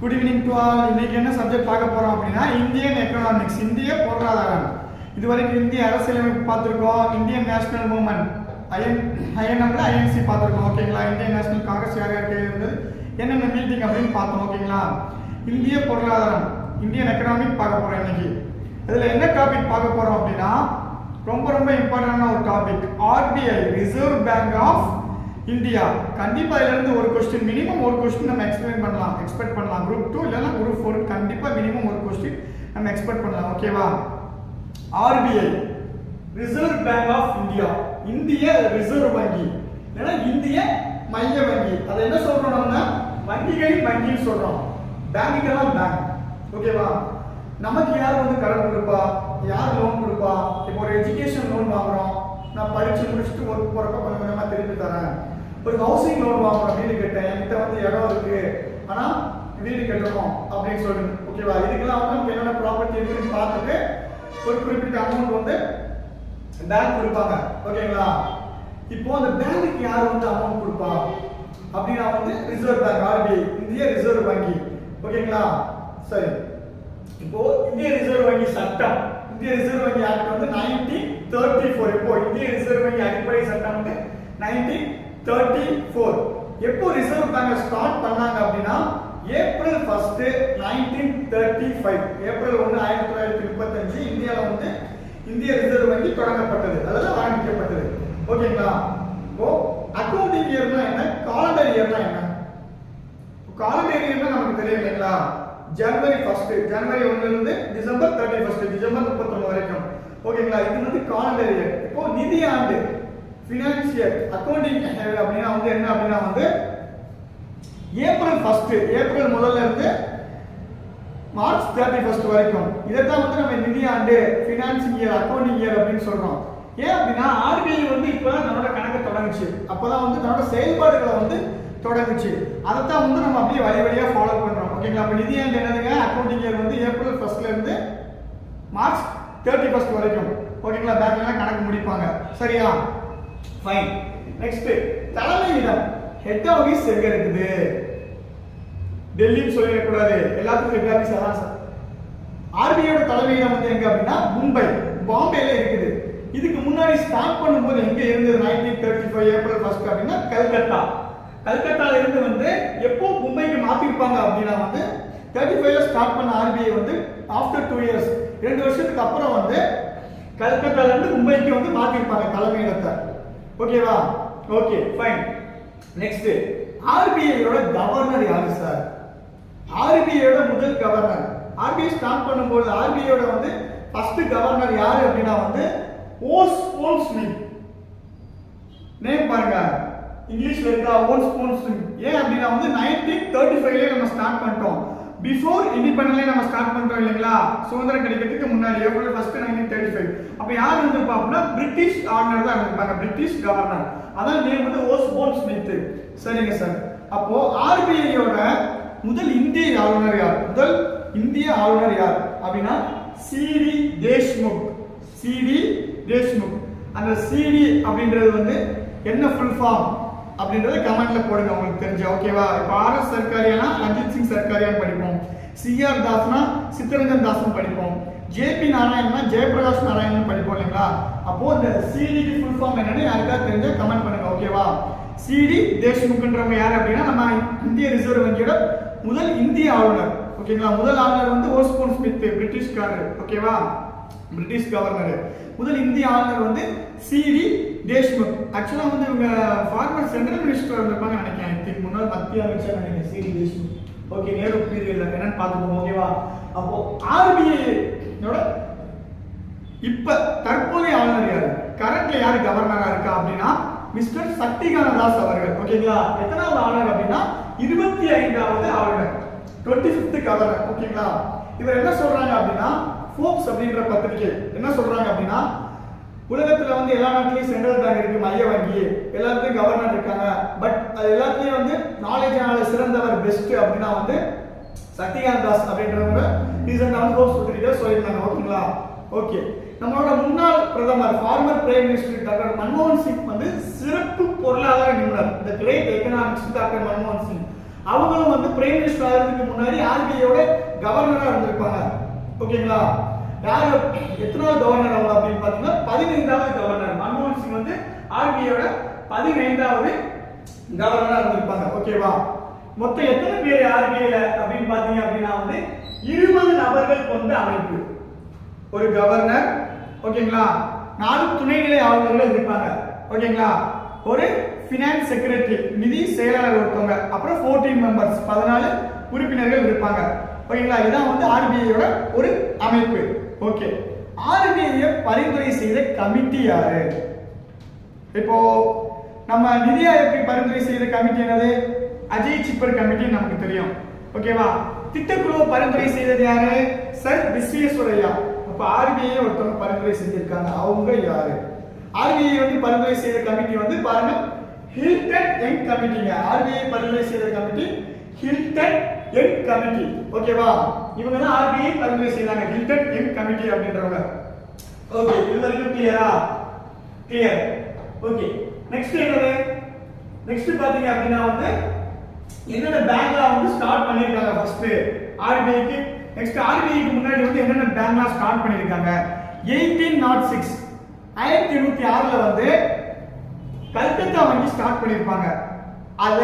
Good evening to all. இன்னைக்கு என்ன subject பார்க்க போறோம் அப்படின்னா இந்தியன் எக்கனாமிக்ஸ், இந்திய பொருளாதாரம். இதுவரைக்கும் இந்திய அரசியலமைப்பு பார்த்துருக்கோம், இந்தியன் நேஷனல் மூவ்மெண்ட் ஐஎன்எம்ல ஐஎன்சி பார்த்துருக்கோம். ஓகேங்களா, இந்தியன் நேஷனல் காங்கிரஸ் யார் யார் கையில் இருந்தது, என்னென்ன மீட்டிங் அப்படின்னு பார்த்தோம். ஓகேங்களா, இந்திய பொருளாதாரம் இந்தியன் எக்கனாமிக் பார்க்க போறோம் இன்னைக்கு. இதுல என்ன டாபிக் பார்க்க போறோம் அப்படின்னா ரொம்ப ரொம்ப இம்பார்ட்டன்டான ஒரு topic, RBI reserve bank of India. கண்டிப்பா இதுல இருந்து ஒரு கொஸ்டின், மினிமம் ஒரு கொஸ்டின் நம்ம எக்ஸ்பெக்ட் பண்ணலாம். குரூப் 2 இல்லைன்னா குரூப் 4 கண்டிப்பா மினிமம் ஒரு கொஸ்டின் நம்ம எக்ஸ்பெக்ட் பண்ணலாம். ஓகேவா, RBI reserve bank of India, இந்திய ரிசர்வ் வங்கி இல்லைன்னா இந்திய மைய வங்கி. அதை என்ன சொல்றோம், நம்ம வங்கிகளின் வங்கின்னு சொல்றோம், பேங்குக்கெல்லாம் பேங்க். ஓகேவா, நமக்கு யார் வந்து கடன் கொடுப்பா, யார் லோன் கொடுப்பா? இப்போ ஒரு எஜுகேஷன் லோன் வாங்குறோம், நான் படிச்சு முடிச்சுட்டு ஒர்க் போறப்ப கொஞ்சம் கொஞ்சமா திருப்பி தரேன். ஒரு ஹவுசிங் லோன் வாங்குறோம், வீடு கட்டேன், என்கிட்ட வந்து இடம் இருக்கு ஆனா வீடு கட்டணும் அப்படின்னு சொல்லுங்க. ஓகேவா, இதுக்கெல்லாம் வந்து நமக்கு என்னென்ன ப்ராப்பர்ட்டி இருக்குன்னு பார்த்துட்டு ஒரு குறிப்பிட்ட அமௌண்ட் வந்து பேங்க் கொடுப்பாங்க. ஓகேங்களா, இப்போ அந்த பேங்க்கு யார் வந்து அமௌண்ட் கொடுப்பா அப்படின்னா வந்து ரிசர்வ் பேங்க், ஆர்பிஐ, இந்திய ரிசர்வ் வங்கி. ஓகேங்களா, சரி. இப்போ இந்திய ரிசர்வ் வங்கி சட்டம், இந்திய ரிசர்வ் வங்கி ஆக்ட் வந்து 1934. இப்போ இந்திய ரிசர்வ் வங்கி அடிப்படை சட்டம் வந்து 1934. எப்போ ரிசர்வ் பேங்க் ஸ்டார்ட் பண்ணாங்க அப்படின்னா ஏப்ரல் 1 1935. ஏப்ரல் 1 1935 இந்தியால வந்து இந்திய ரிசர்வ் வங்கி தொடங்கப்பட்டது, அதாவது ஆரம்பிக்கப்பட்டது. ஓகேங்களா, இப்போ அக்கவுண்டிங் இயர்னா என்ன, காலண்டர் இயர்னா என்ன? காலண்டர் இயர்னா நமக்கு தெரியும் இல்லைங்களா, ஜனவரி 1 ஜனவரி 1 இருந்து டிசம்பர் 31 டிசம்பர் 31 வரைக்கும். ஓகேங்களா, இது வந்து காலண்டர் இயர். இப்போ நிதி ஆண்டு ஃபினான்சியல் அக்கவுண்டிங் அப்படின்னா வந்து என்ன அப்படின்னா வந்து ஏப்ரல் 1 ஏப்ரல் முதல்ல இருந்து மார்ச் 31 வரைக்கும். இதைத்தான் வந்து நம்ம நிதி ஆண்டு ஃபினான்சிங் இயர் அக்கவுண்டிங் இயர் அப்படின்னு சொல்றோம். ஏன் அப்படின்னா ஆர்பிஐ வந்து இப்பதான் நம்மளோட கணக்கு தொடங்குச்சு, அப்பதான் வந்து நம்மளோட செயல்பாடுகளை வந்து தொடங்குச்சு. அதைத்தான் வந்து நம்ம அப்படியே வழி வழியா ஃபாலோ பண்றோம். ஓகேங்களா, அப்ப நிதி ஆண்டு என்னதுங்க, அக்கவுண்டிங் இயர் வந்து ஏப்ரல் 1 இருந்து மார்ச் 31 வரைக்கும். ஓகேங்களா, பேங்க்ல கணக்கு முடிப்பாங்க. சரியா, ஃபைன். நெக்ஸ்ட், தலைமையிடம் ஹெட் ஆபீஸ் எங்க இருக்குது? டெல்லின்னு சொல்லிடக்கூடாது, எல்லாத்துக்கும் ஹெட் ஆபீஸ் அதான் சார். ஆர்பிஐயோட தலைமையிடம் வந்து எங்க அப்படின்னா மும்பை, பாம்பேல இருக்குது. இதுக்கு முன்னாடி ஸ்டார்ட் பண்ணும்போது எங்க இருந்தது 1935 ஏப்ரல் 1 அப்படின்னா கல்கத்தா. கல்கத்தால இருந்து வந்து எப்போ மும்பைக்கு மாத்திருப்பாங்க அப்படின்னா வந்து 35ல ஸ்டார்ட் பண்ண ஆர்பிஐ வந்து ஆஃப்டர் 2 இயர்ஸ் 2 வருஷத்துக்கு அப்புறம் வந்து கல்கத்தால இருந்து மும்பைக்கு வந்து மாத்திருப்பாங்க தலைமையிடத்தை. ஓகேவா, ஓகே ஃபைன். நெக்ஸ்ட், ஆர்பிஐயோட கவர்னர் யாரு சார்? ஆர்பிஐயோட முதல் கவர்னர், ஆர்பிஐ ஸ்டார்ட் பண்ணும்போது ஆர்பிஐயோட வந்து ஃபர்ஸ்ட் கவர்னர் யாரு அப்படின்னா வந்து ஓஸ்போன் ஸ்மித். நேம் பாருங்க, இங்கிலீஷ்ல இருக்கா, ஓஸ்போன் ஸ்மித். ஏன் அப்படின்னா வந்து 1935ல நம்ம ஸ்டார்ட் பண்ணிட்டோம், பிஃபோர் இண்டிபெண்டன்ட்ல நம்ம ஸ்டார்ட் பண்றோம் இல்லைங்களா, சுதந்திரம் கிடைக்கிறதுக்கு முன்னாடி ஏப்ரல் 1 1935. அப்ப யார் இருந்திருப்பா அப்படின்னா பிரிட்டிஷ் ஆளுநர் தான் இருந்திருப்பாங்க, பிரிட்டிஷ் கவர்னர். அதான் நேம் வந்து ஓஸ்போன் ஸ்மித். சரிங்க சார். அப்போ ஆர்பிஐயோட முதல் இந்திய ஆளுநர் யார்? முதல் இந்திய ஆளுநர் யார் அப்படின்னா சிடி தேஷ்முக். சிடி தேஷ்முக். அந்த சிடி அப்படின்றது வந்து என்ன ஃபுல் ஃபார்ம் அப்படின்றத கமெண்ட்ல போடுங்க உங்களுக்கு தெரிஞ்ச. ஓகேவா, இப்போ ஆர்எஸ் சர்க்காரியானா ரஞ்சித் சிங் சர்க்காரியான்னு படிப்போம், சிஆர் தாஸ்னா சித்தரஞ்சன் தாஸ்னு படிப்போம், ஜேபி நாராயணனா ஜெயபிரகாஷ் நாராயணன் படிப்போம் இல்லைங்களா. அப்போ இந்த சிடிக்கு ஃபுல் ஃபார்ம் என்னன்னு யாருக்கா தெரிஞ்ச கமெண்ட் பண்ணுங்க. ஓகேவா, சிடி தேஷ்முக்ன்றவங்க யார் அப்படின்னா நம்ம இந்திய ரிசர்வ் வங்கியோட முதல் இந்திய ஆளுநர். ஓகேங்களா, முதல் ஆளுநர் வந்து ஓஸ்போன் ஸ்மித், பிரிட்டிஷ்காரர். ஓகேவா, பிரிட்டிஷ் கவர்னர். முதல் இந்திய ஆளுநர் வந்து சிடி தேஷ்முக். ஆக்சுவலா வந்து இவங்க ஃபார்மர் சென்ட்ரல் மினிஸ்டர் இருந்திருப்பாங்க நினைக்கிறேன், ஐ திங்க் முன்னாள் மத்திய அமைச்சர் நினைக்கிறேன் சிடி தேஷ்முக். ஓகே, நேரு பீரியட்ல என்னன்னு பார்த்துக்கோங்க. ஓகேவா, அப்போ ஆர்பிஐயோட இப்ப தற்போதைய ஆளுநர் யாரு, கரண்ட்ல யாரு கவர்னரா இருக்கா அப்படின்னா மிஸ்டர் சக்திகாந்த தாஸ் அவர்கள். ஓகேங்களா, எத்தனாவது ஆளுநர் அப்படின்னா 25வது ஆளுநர், 25th கவர்னர். ஓகேங்களா, இவர் என்ன சொல்றாங்க அப்படின்னா ஃபோர்ப்ஸ் அப்படின்ற பத்திரிகை என்ன சொல்றாங்க அப்படின்னா உலகத்துல வந்து எல்லா நாட்டிலயும் சென்ட்ரல் பேங்க் இருக்கு, மைய வங்கி, எல்லாத்துலயும் கவர்னர் இருக்காங்க, பட் அது எல்லாத்துலயும் வந்து நாலேஜால சிறந்தவர் பெஸ்ட் அப்படின்னா வந்து சக்திகாந்த தாஸ் அப்படின்றவங்க ரீசெண்டா வந்து ஃபோர்ப்ஸ் பத்திரிகை சொல்லியிருந்தாங்க. ஓகேங்களா, ஓகே. நம்மளோட முன்னாள் பிரதமர் ஃபார்மர் பிரைம் மினிஸ்டர் டாக்டர் மன்மோகன் சிங் வந்து சிறப்பு பொருளாதார நிபுணர், இந்த கிரேட் எக்கனாமிக்ஸ் டாக்டர் மன்மோகன் சிங். அவங்களும் வந்து பிரைம் மினிஸ்டர் ஆகிறதுக்கு முன்னாடி ஆர்பிஐயோட கவர்னரா இருந்திருப்பாங்க. ஓகேங்களா? யாரு எத்தனாவது கவர்னர் அவங்க அப்படின்னு பாத்தீங்கன்னா 15வது கவர்னர். மன்மோகன் சிங் வந்து ஆர்பிஐயோட 15வது கவர்னரா இருந்திருப்பாங்க. ஓகேவா? மொத்தம் எத்தனை பேர் ஆர்பிஐல அப்படின்னு பாத்தீங்க அப்படின்னா வந்து 20 நபர்கள் கொண்ட அமைப்பு. ஒரு கவர்னர், ஓகேங்களா, 4 துணைநிலை ஆளுநர்கள் இருப்பாங்க. ஓகேங்களா? ஒரு ஃபினான்ஸ் செக்ரட்டரி, நிதி செயலாளர் ஒருத்தவங்க, அப்புறம் 14 மெம்பர்ஸ், 14 உறுப்பினர்கள் இருப்பாங்க. ஓகேங்களா? இதான் வந்து ஆர்பிஐயோட ஒரு அமைப்பு. ஓகே, ஆர்பிஐ பரிந்துரை செய்த கமிட்டி யாரு? இப்போ நம்ம நிதி ஆயோக்கு பரிந்துரை செய்த கமிட்டி என்னது? அஜய் சிப்பர் கமிட்டி நமக்கு தெரியும். ஓகேவா? திட்டக்குழு பரிந்துரை செய்தது யாரு? சர் விஸ்வேஸ்வரய்யா. அப்ப ஆர்பிஐ ஒருத்தவங்க பரிந்துரை செஞ்சிருக்காங்க. அவங்க யாரு? ஆர்பிஐ வந்து பரிந்துரை செய்த கமிட்டி வந்து பாருங்க, ஹில்டன் யங் கமிட்டிங்க. ஆர்பிஐ பரிந்துரை செய்த கமிட்டி ஹில்டன் யங் கமிட்டி. ஓகேவா? இவங்க தான் ஆர்பிஐ பரிந்துரை செய்தாங்க, ஹில்டன் யங் கமிட்டி அப்படின்றவங்க. ஓகே, இது வரைக்கும் கிளியரா? கிளியர். ஓகே, நெக்ஸ்ட் என்னது? நெக்ஸ்ட் பாத்தீங்க அப்படின்னா வந்து என்னென்ன பேங்க்லாம் வந்து ஸ்டார்ட் பண்ணிருக்காங்க ஃபர்ஸ்ட் ஆர்பிஐக்கு. நெக்ஸ்ட் ஆர்பிஐக்கு முன்னாடி வந்து என்னென்ன பேங்க்லாம் ஸ்டார்ட் பண்ணிருக்காங்க? 1806 1806ல வந்து கல்கத்தா வங்கி ஸ்டார்ட் பண்ணிருப்பாங்க. அத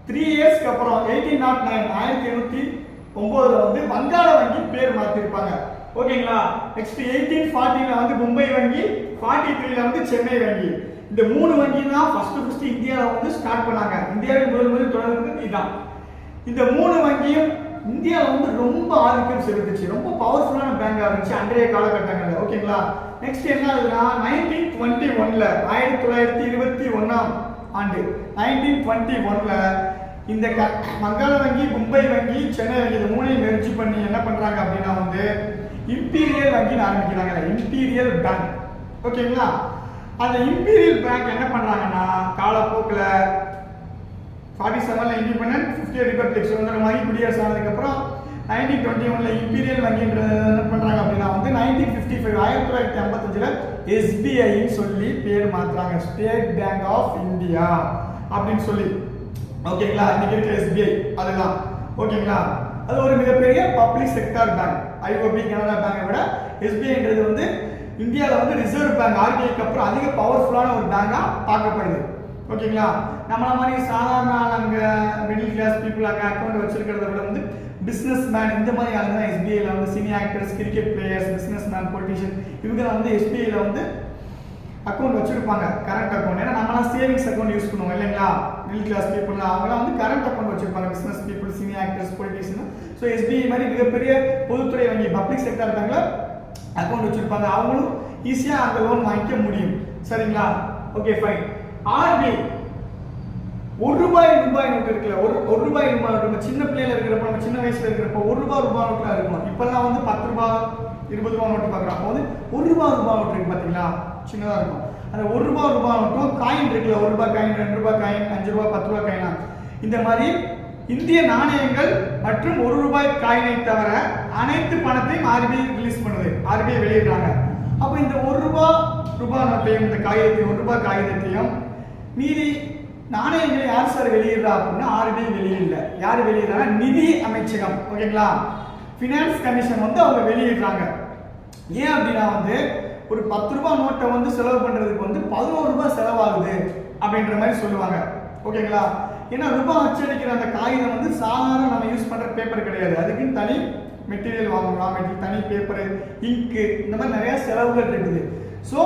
3 இயர்ஸ்க்கு அப்புறம் 1809 1809ல வந்து வங்காள வங்கி பேர் மாத்திருப்பாங்க. ஓகேங்களா? நெக்ஸ்ட் 1814ல வந்து மும்பை வங்கி, 43ல வந்து சென்னை வங்கி. இந்த 3 வங்கி தான் ஃபர்ஸ்ட் இந்தியால வந்து ஸ்டார்ட் பண்ணாங்க. இந்தியாவில் முதல் தொடங்குறது இதுதான். இந்த 3 வங்கியும் இந்தியாவில் வந்து ரொம்ப ஆதிக்கம் செலுத்துச்சு. ரொம்ப பவர்ஃபுல்லான பேங்கா இருந்துச்சு அன்றைய காலகட்டங்கள்ல. ஓகேங்களா? நெக்ஸ்ட் என்ன ஆகுதுன்னா 1921ல 1921ஆம் ஆண்டு 1921ல இந்த வங்காள வங்கி, மும்பை வங்கி, சென்னை வங்கி இந்த 3ஐயும் மெர்ஜ் பண்ணி என்ன பண்றாங்க அப்படின்னா வந்து இம்பீரியல் வங்கின்னு ஆரம்பிக்கிறாங்க. Imperial bank. ஓகேங்களா? அந்த இம்பீரியல் பேங்க் என்ன பண்றாங்கன்னா காலப்போக்கில் 47ல இண்டிபெண்டன்ட், 50 ரிபப்ளிக் சுதந்திரம் வாங்கி குடியரசு ஆனதுக்கு அப்புறம் 1921ல இம்பீரியல் வங்கின்றது என்ன பண்றாங்க அப்படின்னா வந்து 1955ல SBI சொல்லி பேர் மாத்துறாங்க, ஸ்டேட் பேங்க் ஆஃப் இந்தியா அப்படின்னு சொல்லி. ஓகேங்களா? இன்னைக்கு இருக்க SBI அதுதான். ஓகேங்களா? அது ஒரு மிகப்பெரிய public sector bank. IOB Canara பேங்கை விட SBIன்றது வந்து இந்தியாவில் வந்து ரிசர்வ் பேங்க் ஆர்பிஐக்கு அப்புறம் அதிக பவர்ஃபுல்லான ஒரு பேங்கா பார்க்கப்படுது. ஓகேங்களா? நம்மள மாதிரி சாதாரண அங்க மிடில் கிளாஸ் பீப்புள் அங்க அக்கௌண்ட் வச்சிருக்கிறத விட வந்து பிசினஸ் மேன் இந்த மாதிரி ஆளுங்க தான் SBIல வந்து senior actors, cricket players, business man, politician இவங்க வந்து SBIல வந்து அக்கௌண்ட் வச்சிருப்பாங்க, கரண்ட் அக்கௌண்ட். ஏன்னா நம்மளாம் சேவிங்ஸ் அக்கௌண்ட் யூஸ் பண்ணுவோம் இல்லைங்களா? மிடில் கிளாஸ் பீப்புள் அவங்களாம் வந்து கரண்ட் அக்கௌண்ட் வச்சிருப்பாங்க, business people, senior actors, politician. So SBI மாதிரி மிகப்பெரிய பொதுத்துறை வங்கி பப்ளிக் செக்டர் பேங்க்ல அக்கௌண்ட் வச்சிருப்பாங்க. அவங்களும் ஈஸியா அந்த லோன் வாங்கிக்க முடியும். சரிங்களா? Okay, fine. ஆர்பிஐ ரூபாய் நோட்டு இருக்குல்ல, ஒரு ரூபாய் நோட்டு சின்ன பிள்ளையில இருக்கிறப்ப, நம்ம சின்ன வயசுல இருக்கிறப்ப ரூபாய் நோட்டுலாம் இருக்கும். இப்பெல்லாம் வந்து 10 ரூபாய் 20 ரூபாய் நோட்டு பார்க்குறோம். அப்போ வந்து ரூபாய் நோட்டு இருக்கு பார்த்தீங்களா, சின்னதா இருக்கும். அந்த ரூபாய் நோட்டும் காயின் இருக்குல்ல, 1 ரூபாய் காயின், 2 ரூபாய் காயின், 5 ரூபாய் 10 ரூபாய் காயினா, இந்த மாதிரி இந்திய நாணயங்கள் மற்றும் 1 ரூபாய் காயினை தவிர அனைத்து பணத்தையும் ஆர்பிஐ ரிலீஸ் பண்ணுது, ஆர்பிஐ வெளியிடுறாங்க. அப்போ இந்த 1 ரூபாய் நோட்டையும் இந்த காகிதத்தையும் 1 ரூபாய் காகிதத்தையும் மீதி நாணயங்களை யார் சார் வெளியிடுறா அப்படின்னா ஆர்பிஐ வெளியிடல. யார் வெளியிடுறாங்க? நிதி அமைச்சகம். ஓகேங்களா? பினான்ஸ் கமிஷன் வந்து அவங்க வெளியிடுறாங்க. ஏன் அப்படின்னா வந்து ஒரு 10 ரூபாய் நோட்டை வந்து செலவு பண்றதுக்கு வந்து 11 ரூபாய் செலவாகுது அப்படின்ற மாதிரி சொல்லுவாங்க. ஓகேங்களா? ஏன்னா ரூபாய் அச்சடிக்கிற அந்த காகிதம் வந்து சாதாரண நம்ம யூஸ் பண்ற பேப்பர் கிடையாது. அதுக்கு தனி மெட்டீரியல் வாங்கணும், மெட்டீரியல் தனி பேப்பர், இங்கு, இந்த மாதிரி நிறைய செலவுகள் இருக்குது. ஸோ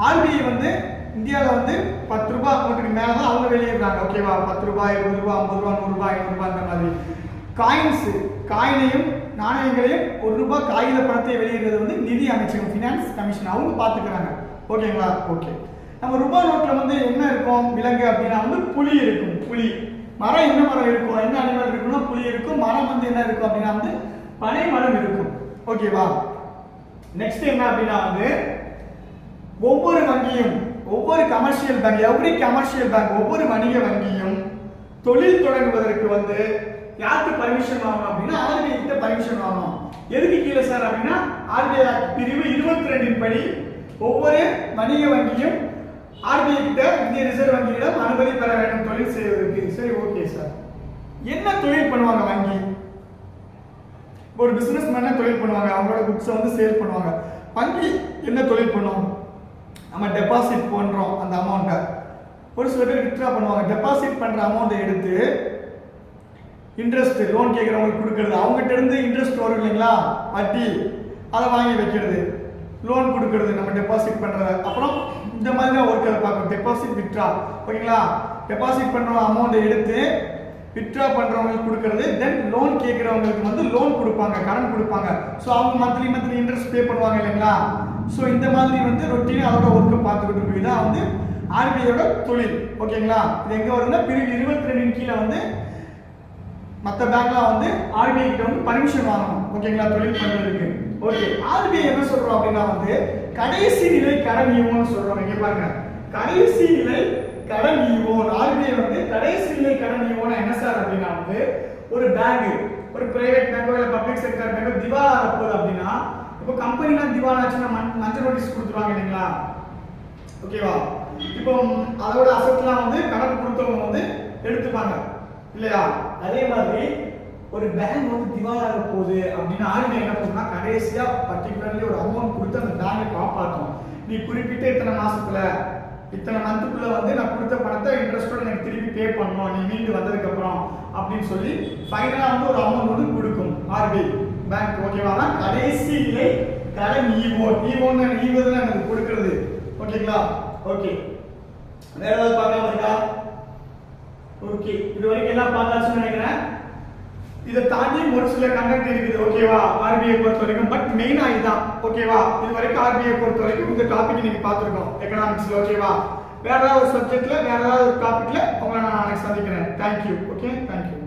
ஆர்பிஐ வந்து இந்தியாவில் வந்து 10 ரூபாய் நோட்டுக்கு மேலே தான் அவங்க வெளியிடுறாங்க. ஓகேவா? 10 ரூபாய் 20 ரூபாய் 50 ரூபாய் 100 ரூபாய் 500 ரூபாய் அந்த மாதிரி காயினையும் நாணயங்களையும் 1 ரூபாய் காகித பணத்தை வெளியிடுறது வந்து நிதி அமைச்சகம், பினான்ஸ் கமிஷன் அவங்க பார்த்துக்கிறாங்க. ஓகேங்களா? ஓகே. நம்ம ரூபாய் நோட்டில் வந்து என்ன இருக்கும்? விலங்கு அப்படின்னா வந்து புலி இருக்கும். புலி மரம், என்ன மரம் இருக்கும்? என்ன அனிமல் இருக்குன்னா புலி இருக்கும். மரம் வந்து என்ன இருக்கும் அப்படின்னா வந்து பனை மரம் இருக்கும். ஓகேவா? நெக்ஸ்ட் என்ன அப்படின்னா வந்து ஒவ்வொரு வங்கியும், ஒவ்வொரு commercial bank, every commercial bank, ஒவ்வொரு வணிக வங்கியும் தொழில் தொடங்குவதற்கு வந்து யாருக்கு பர்மிஷன் வாங்கணும் அப்படின்னா ஆர்பிஐ கிட்ட பர்மிஷன் வாங்கணும். எதுக்கு கீழே சார் அப்படின்னா ஆர்பிஐ பிரிவு 22 படி ஒவ்வொரு வணிக வங்கியும் ஆர்பிஐ கிட்ட, இந்திய ரிசர்வ் வங்கியிடம் அனுமதி பெற வேண்டும் தொழில் செய்வதற்கு. சரி, ஓகே சார். என்ன தொழில் பண்ணுவாங்க வங்கி? ஒரு பிசினஸ் மேன் தொழில் பண்ணுவாங்க, அவங்களோட குட்ஸை வந்து சேல் பண்ணுவாங்க. வங்கி என்ன தொழில் பண்ணுவோம்? நம்ம டெபாசிட் பண்றோம் அந்த அமௌண்ட்டை. ஒரு சில பேர் வித்ட்ரா பண்ணுவாங்க. டெபாசிட் பண்ற அமௌண்ட்டை எடுத்து இன்ட்ரெஸ்ட் லோன் கேட்குறவங்களுக்கு கொடுக்கறது, அவங்ககிட்ட இருந்து இன்ட்ரெஸ்ட் வரும் இல்லைங்களா, வட்டி, அதை வாங்கி வைக்கிறது, லோன் கொடுக்கறது, நம்ம டெபாசிட் பண்றது. அப்புறம் இந்த மாதிரி தான் ஒர்க்கரை பார்க்கணும். டெபாசிட் வித்ட்ரா, ஓகேங்களா? டெபாசிட் பண்ற அமௌண்ட்டை எடுத்து வித்ட்ரா பண்றவங்களுக்கு கொடுக்கறது, தென் லோன் கேட்கறவங்களுக்கு வந்து லோன் கொடுப்பாங்க, கடன் கொடுப்பாங்க. ஸோ அவங்க மந்த்லி இன்ட்ரெஸ்ட் பே பண்ணுவாங்க இல்லைங்களா? ஸோ இந்த மாதிரி வந்து ரொட்டீன் அதோட ஒர்க்கை பார்த்துக்கிட்டு போய் தான் வந்து ஆர்பிஐயோட தொழில், ஓகேங்களா? இது எங்க வருதுன்னா பிரிவு 22 கீழே வந்து மற்ற பேங்க்லாம் வந்து ஆர்பிஐ கிட்ட வந்து பர்மிஷன் வாங்கணும், ஓகேங்களா, தொழில் பண்றதுக்கு. ஓகே, ஆர்பிஐ என்ன சொல்றோம் அப்படின்னா வந்து கடைசி நிலை கடன் ஈவோன்னு சொல்றோம். இங்க பாருங்க, கடைசி நிலை கடன் ஈவோன். ஆர்பிஐ வந்து கடைசி நிலை கடன் ஈவோன் என்ன சார் அப்படின்னா வந்து ஒரு பேங்க், ஒரு பிரைவேட் பேங்கோ இல்ல பப்ளிக் செக்டர் பேங்கோ திவாலா ஆகப்போகுது அப்படின்னா, இப்போ கம்பெனிலாம் திவாலா ஆச்சுன்னா மஞ்சள் நோட்டீஸ் கொடுத்துருவாங்க இல்லைங்களா, ஓகேவா? இப்போ அதோட அசெட்லாம் வந்து கடன் கொடுத்தவங்க வந்து எடுத்துப்பாங்க இல்லையா? அதே மாதிரி ஒரு பேங்க் வந்து திவாலாக போகுது அப்படின்னா ஆர்பிஐ என்ன பண்ணுன்னா கடைசியா பர்டிகுலர்லி ஒரு அமௌண்ட் கொடுத்து அந்த பேங்கை காப்பாற்றும். நீ குறிப்பிட்ட இத்தனை மாசத்துல இத்தனை மந்த்துக்குள்ள வந்து நான் கொடுத்த பணத்தை இன்ட்ரெஸ்டோட எனக்கு திருப்பி பே பண்ணணும் நீ மீண்டு வந்ததுக்கு அப்புறம் அப்படின்னு சொல்லி ஃபைனலா வந்து ஒரு அமௌண்ட் வந்து கொடுக்கும் ஆர்பிஐ பேங்க், ஓகேவா? கடைசி நிலை கடன் ஈவோன். ஈவோன்னு ஈவோன்னு எனக்கு கொடுக்கிறது, ஓகேங்களா? ஓகே, வேற ஏதாவது பார்க்காம இருக்கா? ஓகே, இது வரைக்கும் எல்லாம் பார்த்தாச்சுன்னு நினைக்கிறேன். இதை தாண்டி ஒரு சில கண்டென்ட் இருக்குது, ஓகேவா, ஆர்பிஐ பொறுத்த வரைக்கும். பட் மெயினா இதுதான், ஓகேவா? இது வரைக்கும் ஆர்பிஐ பொறுத்த வரைக்கும் இந்த டாபிக் இன்னைக்கு பார்த்துருக்கோம் எக்கனாமிக்ஸ்ல, ஓகேவா? வேற ஏதாவது ஒரு சப்ஜெக்ட்ல வேற ஏதாவது ஒரு டாபிக்ல உங்களை நான் நாளைக்கு சந்திக்கிறேன். தேங்க்யூ. Okay, thank you.